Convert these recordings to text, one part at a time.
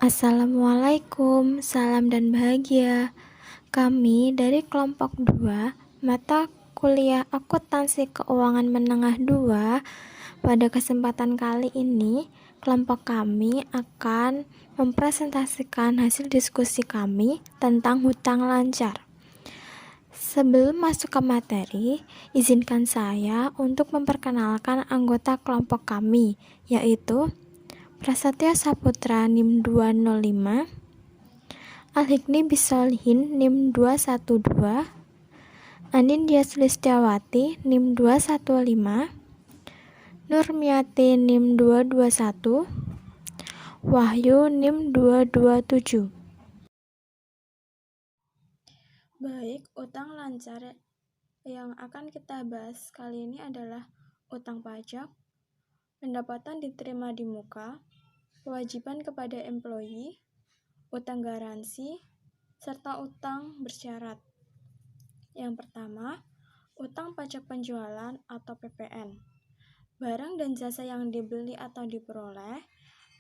Assalamualaikum, salam dan bahagia. Kami dari kelompok 2, mata kuliah Akuntansi Keuangan Menengah 2. Pada kesempatan kali ini, kelompok kami akan mempresentasikan hasil diskusi kami tentang hutang lancar. Sebelum masuk ke materi, izinkan saya untuk memperkenalkan anggota kelompok kami, yaitu Prasetyo Saputra NIM 205, Al-Hikni Bisolihin NIM 212, Andin Dias Listiawati NIM 215, Nurmiati NIM 221, Wahyu NIM 227. Baik, utang lancar yang akan kita bahas kali ini adalah utang pajak, pendapatan diterima di muka, kewajiban kepada employee, utang garansi, serta utang bersyarat. Yang pertama, utang pajak penjualan atau PPN. Barang dan jasa yang dibeli atau diperoleh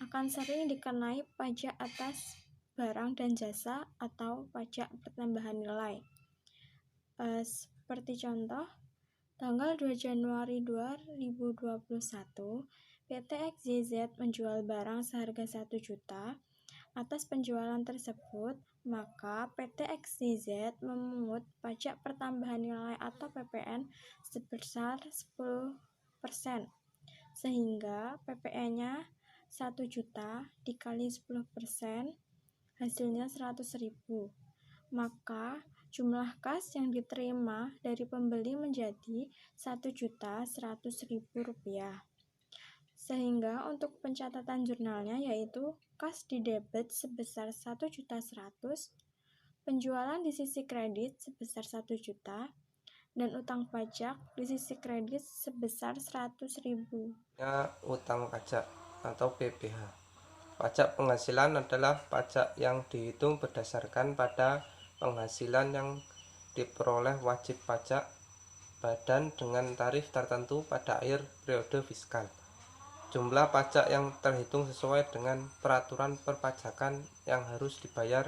akan sering dikenai pajak atas barang dan jasa atau pajak pertambahan nilai. Seperti contoh, tanggal 2 Januari 2021, PT XYZ menjual barang seharga 1 juta. Atas penjualan tersebut, maka PT XYZ memungut pajak pertambahan nilai atau PPN sebesar 10%, sehingga PPN-nya 1 juta dikali 10%, hasilnya 100.000. Maka jumlah kas yang diterima dari pembeli menjadi 1.100.000 rupiah. Sehingga untuk pencatatan jurnalnya yaitu kas di debit sebesar 1.100.000, penjualan di sisi kredit sebesar 1 juta, dan utang pajak di sisi kredit sebesar 100.000. Utang pajak atau PPh. Pajak penghasilan adalah pajak yang dihitung berdasarkan pada penghasilan yang diperoleh wajib pajak badan dengan tarif tertentu pada akhir periode fiskal. Jumlah pajak yang terhitung sesuai dengan peraturan perpajakan yang harus dibayar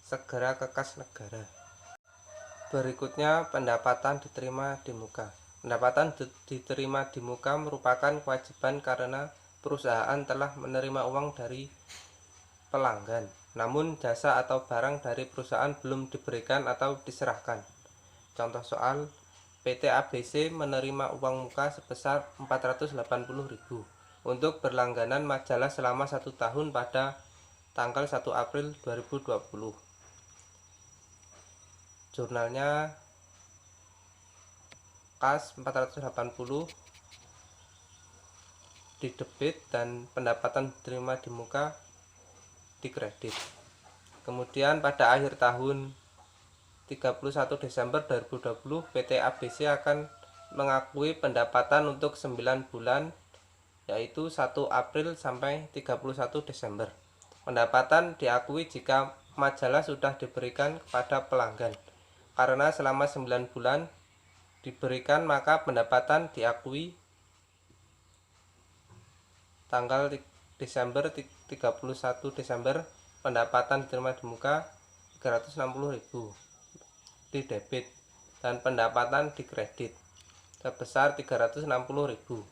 segera ke kas negara. Berikutnya, pendapatan diterima di muka. Pendapatan diterima di muka merupakan kewajiban karena perusahaan telah menerima uang dari pelanggan, namun jasa atau barang dari perusahaan belum diberikan atau diserahkan. Contoh soal, PT ABC menerima uang muka sebesar 480.000 untuk berlangganan majalah selama 1 tahun pada tanggal 1 April 2020. Jurnalnya kas 480 di debit dan pendapatan diterima di muka di kredit. Kemudian pada akhir tahun 31 Desember 2020, PT ABC akan mengakui pendapatan untuk 9 bulan, yaitu 1 April sampai 31 Desember. Pendapatan diakui jika majalah sudah diberikan kepada pelanggan. Karena selama 9 bulan diberikan, maka pendapatan diakui tanggal Desember 31 Desember pendapatan diterima di muka 360.000 di debit dan pendapatan di kredit sebesar 360.000.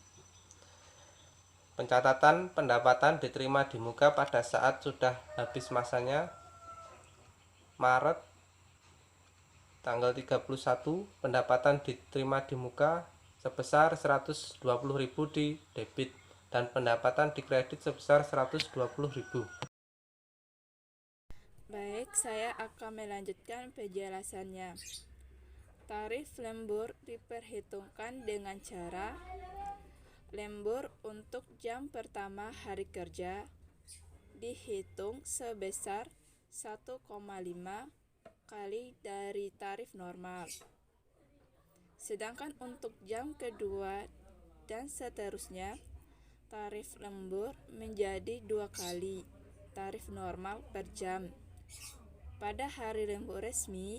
Pencatatan pendapatan diterima di muka pada saat sudah habis masanya Maret tanggal 31, pendapatan diterima di muka sebesar 120.000 di debit dan pendapatan di kredit sebesar 120.000. Baik, saya akan melanjutkan penjelasannya. Tarif lembur diperhitungkan dengan cara lembur untuk jam pertama hari kerja dihitung sebesar 1,5 kali dari tarif normal. Sedangkan untuk jam kedua dan seterusnya, tarif lembur menjadi 2 kali tarif normal per jam. Pada hari lembur resmi,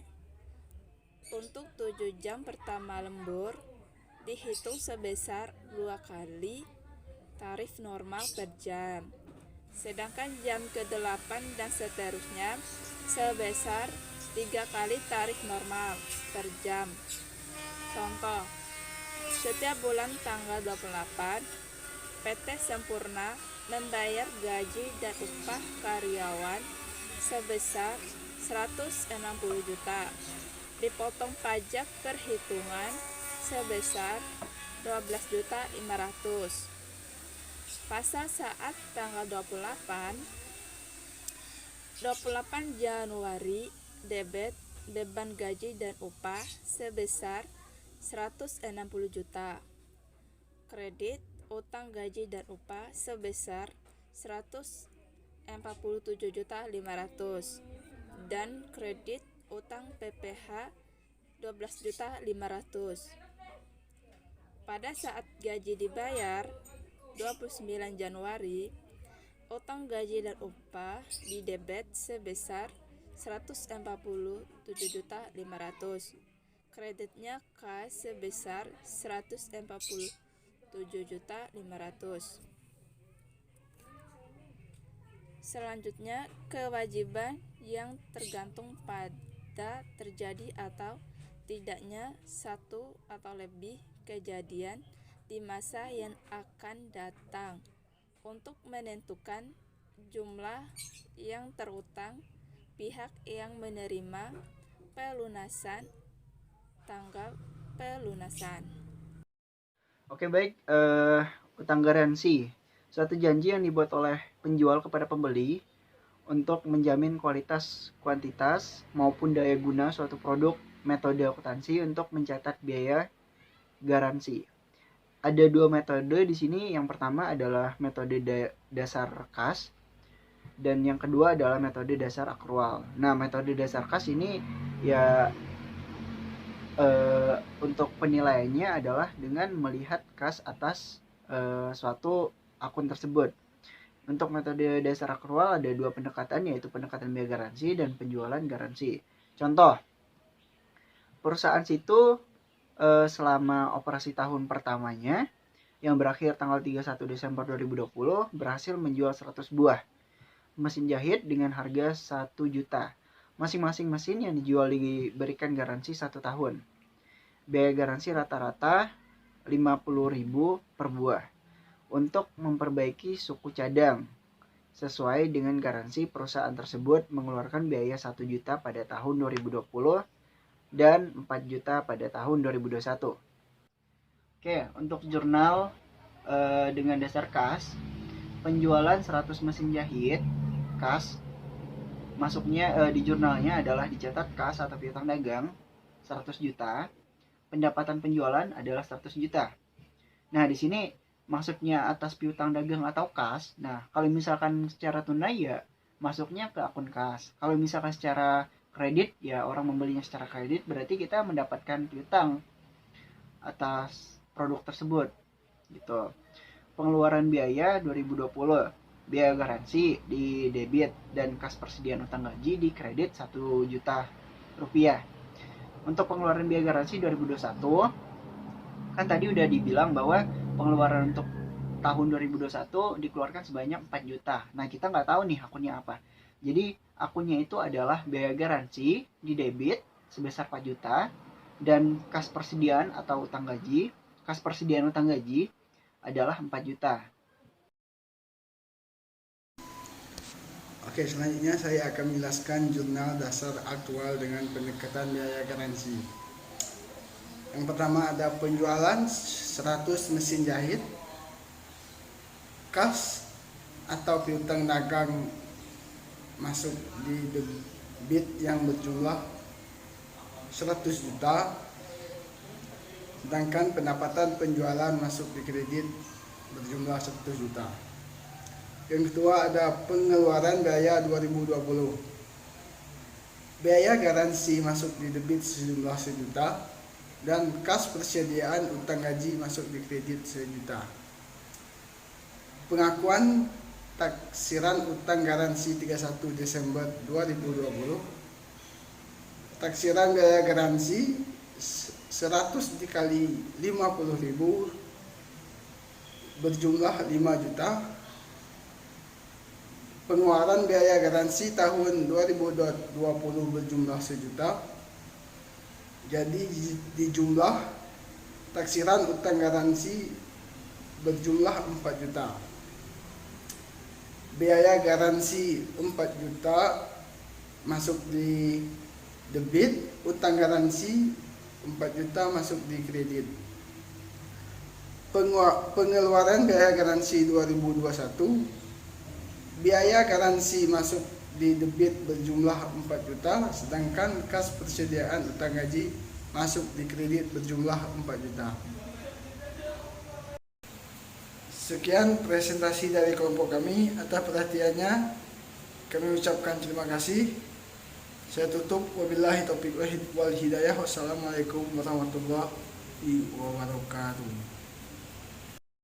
untuk 7 jam pertama lembur dihitung sebesar 2 kali tarif normal per jam. Sedangkan jam ke-8 dan seterusnya sebesar 3 kali tarif normal per jam. Contoh, setiap bulan tanggal 28, PT Sempurna membayar gaji dan upah karyawan sebesar 160 juta, dipotong pajak perhitungan sebesar 12.500.000. Pasal saat tanggal 28 Januari debit beban gaji dan upah sebesar 160 juta. Kredit utang gaji dan upah sebesar 147.500.000 dan kredit utang PPh 12.500.000. Pada saat gaji dibayar 29 Januari, utang gaji dan upah didebet sebesar 147.500.000. Kreditnya kas sebesar 147.500.000. Selanjutnya, kewajiban yang tergantung pada terjadi atau tidaknya satu atau lebih kejadian di masa yang akan datang. Untuk menentukan jumlah yang terutang, pihak yang menerima pelunasan, tanggal pelunasan. Oke, baik. Utang garansi, suatu janji yang dibuat oleh penjual kepada pembeli untuk menjamin kualitas, kuantitas, maupun daya guna suatu produk, metode akuntansi untuk mencatat biaya garansi. Ada dua metode di sini. Yang pertama adalah metode dasar kas dan yang kedua adalah metode dasar akrual. Nah, metode dasar kas ini ya untuk penilaiannya adalah dengan melihat kas atas suatu akun tersebut. Untuk metode dasar akrual ada dua pendekatan, yaitu pendekatan biaya garansi dan penjualan garansi. Contoh, perusahaan situ selama operasi tahun pertamanya yang berakhir tanggal 31 Desember 2020 berhasil menjual 100 buah mesin jahit dengan harga 1 juta. Masing-masing mesin yang dijual diberikan garansi 1 tahun. Biaya garansi rata-rata 50.000 per buah. Untuk memperbaiki suku cadang sesuai dengan garansi, perusahaan tersebut mengeluarkan biaya 1 juta pada tahun 2020 dan 4 juta pada tahun 2021. Oke, untuk jurnal dengan dasar kas, penjualan 100 mesin jahit kas, masuknya di jurnalnya adalah dicatat kas atau piutang dagang 100 juta, pendapatan penjualan adalah 100 juta. Nah, di sini masuknya atas piutang dagang atau kas. Nah, kalau misalkan secara tunai ya masuknya ke akun kas. Kalau misalkan secara kredit, ya orang membelinya secara kredit, berarti kita mendapatkan piutang atas produk tersebut gitu. Pengeluaran biaya 2020, biaya garansi di debit dan kas persediaan utang gaji di kredit 1 juta rupiah. Untuk pengeluaran biaya garansi 2021, kan tadi udah dibilang bahwa pengeluaran untuk tahun 2021 dikeluarkan sebanyak 4 juta. Nah, kita nggak tahu nih akunnya apa. Jadi akunnya itu adalah biaya garansi di debit sebesar 4 juta dan kas persediaan atau utang gaji, kas persediaan utang gaji adalah 4 juta. Oke, selanjutnya saya akan menjelaskan jurnal dasar aktual dengan pendekatan biaya garansi. Yang pertama ada penjualan 100 mesin jahit, kas atau piutang dagang masuk di debit yang berjumlah 100 juta, sedangkan pendapatan penjualan masuk di kredit berjumlah 100 juta. Yang kedua ada pengeluaran biaya 2020. Biaya garansi masuk di debit sejumlah 1 juta dan kas persediaan utang gaji masuk di kredit 1 juta. Pengakuan taksiran utang garansi 31 Desember 2020. Taksiran biaya garansi 100 dikali 50.000 berjumlah 5 juta. Pengeluaran biaya garansi tahun 2020 berjumlah 1 juta. Jadi di jumlah taksiran utang garansi berjumlah 4 juta. Biaya garansi 4 juta masuk di debit, utang garansi 4 juta masuk di kredit. Pengeluaran biaya garansi 2021, biaya garansi masuk di debit berjumlah 4 juta, sedangkan kas persediaan utang gaji masuk di kredit berjumlah 4 juta. Sekian presentasi dari kelompok kami. Atas perhatiannya kami ucapkan terima kasih. Saya tutup, wabillahi taufiq wal hidayah. Wassalamualaikum warahmatullahi wabarakatuh.